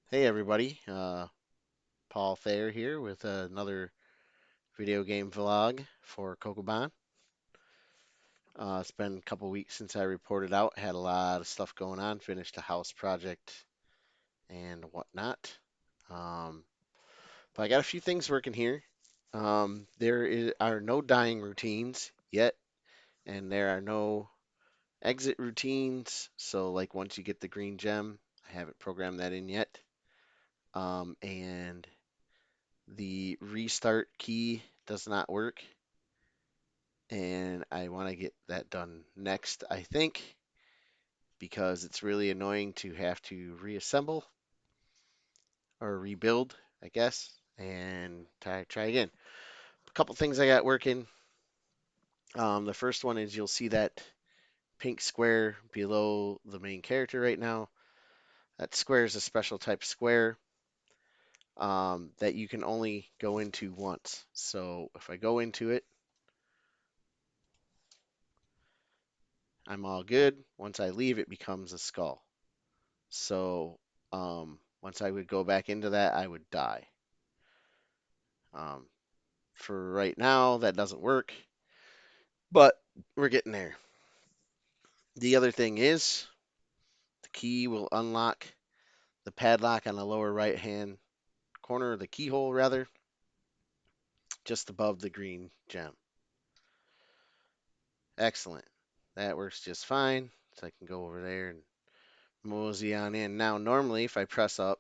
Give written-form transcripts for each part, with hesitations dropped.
Hey everybody, Paul Thayer here with another video game vlog for CoCoBan. It's been a couple weeks since I reported out, had a lot of stuff going on, finished a house project and whatnot. Um, but I got a few things working here. Are no dying routines yet, and there are no exit routines. So like once you get the green gem, I haven't programmed that in yet. And the restart key does not work, and I want to get that done next, I think, because it's really annoying to have to reassemble or rebuild, I guess, and try again. A couple things I got working. The first one is you'll see that pink square below the main character right now. That square is a special type square that you can only go into once. So if I go into it, I'm all good. Once I leave, it becomes a skull. So once I would go back into that, I would die. Um, for right now, that doesn't work, but we're getting there. The other thing is the key will unlock the padlock on the lower right hand corner, of the keyhole rather, just above the green gem. Excellent. That works just fine. So I can go over there and mosey on in. Now, normally, if I press up,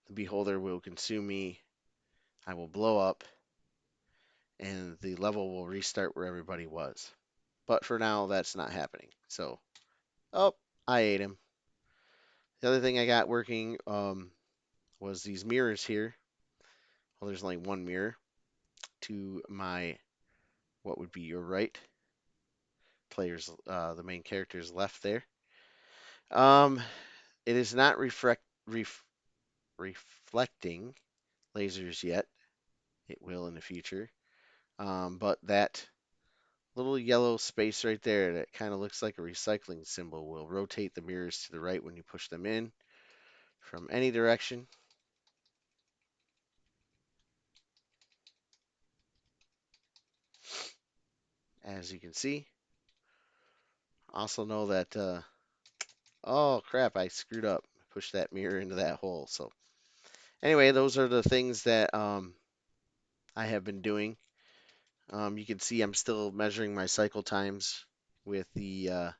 the beholder will consume me. I will blow up, and the level will restart where everybody was. But for now, that's not happening. So, oh, I ate him. The other thing I got working was these mirrors here. Well, there's only one mirror to my what would be your right player's, the main character's left there. Um, it is not reflecting lasers yet. It will in the future. But that little yellow space right there that kind of looks like a recycling symbol will rotate the mirrors to the right when you push them in from any direction. As you can see, also know that, oh crap, I screwed up. Pushed that mirror into that hole. So anyway, those are the things that I have been doing. You can see I'm still measuring my cycle times with the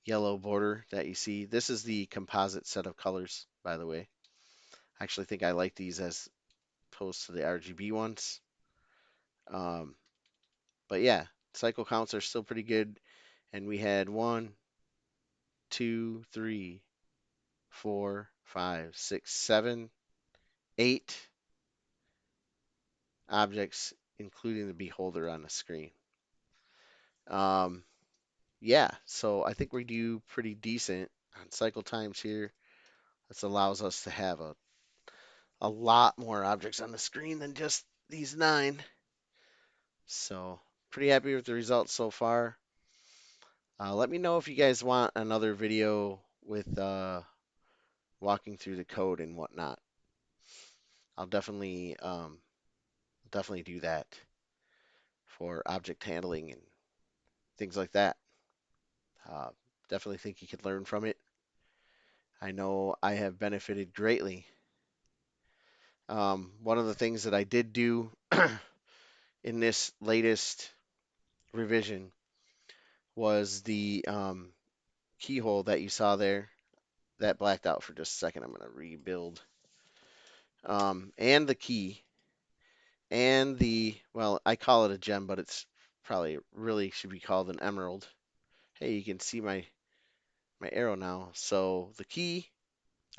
yellow border that you see. This is the composite set of colors, by the way. I actually think I like these as opposed to the RGB ones. Um, but yeah, cycle counts are still pretty good. And we had 8 objects, including the beholder on the screen. Um, yeah, so I think we do pretty decent on cycle times here. This allows us to have a lot more objects on the screen than just these 9. So pretty happy with the results so far. Let me know if you guys want another video with walking through the code and whatnot. I'll definitely do that for object handling and things like that. Uh, Definitely think you could learn from it. I know I have benefited greatly. One of the things that I did do in this latest revision was the keyhole that you saw there. That blacked out for just a second. I'm going to rebuild. And the key and well, I call it a gem, but it's probably really should be called an emerald. Hey, you can see my arrow now. So the key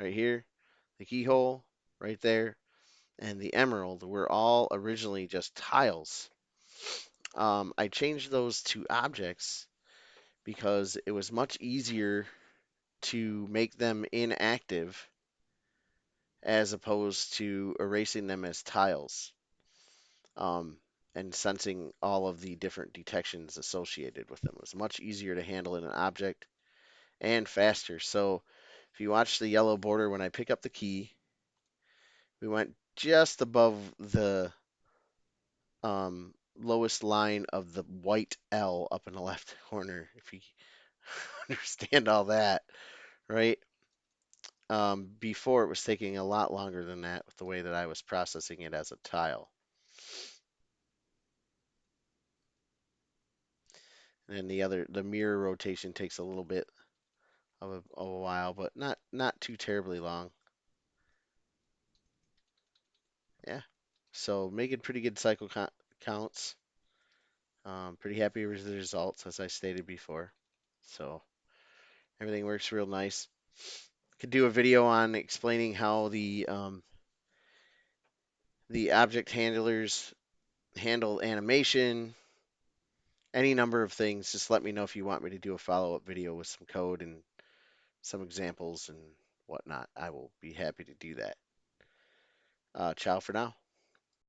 right here, the keyhole right there, and the emerald were all originally just tiles. I changed those to objects because it was much easier to make them inactive as opposed to erasing them as tiles, um, and sensing all of the different detections associated with them. It was much easier to handle in an object and faster. So If you watch the yellow border, when I pick up the key, we went just above the lowest line of the white L up in the left corner, if you understand all that, right? Before it was taking a lot longer than that with the way that I was processing it as a tile. And then the mirror rotation takes a little bit of a while, but not too terribly long. Yeah. So making pretty good cycle counts. Pretty happy with the results, as I stated before. So everything works real nice. Could do a video on explaining how the object handlers handle animation, any number of things. Just let me know if you want me to do a follow-up video with some code and some examples and whatnot. I will be happy to do that. Ciao for now.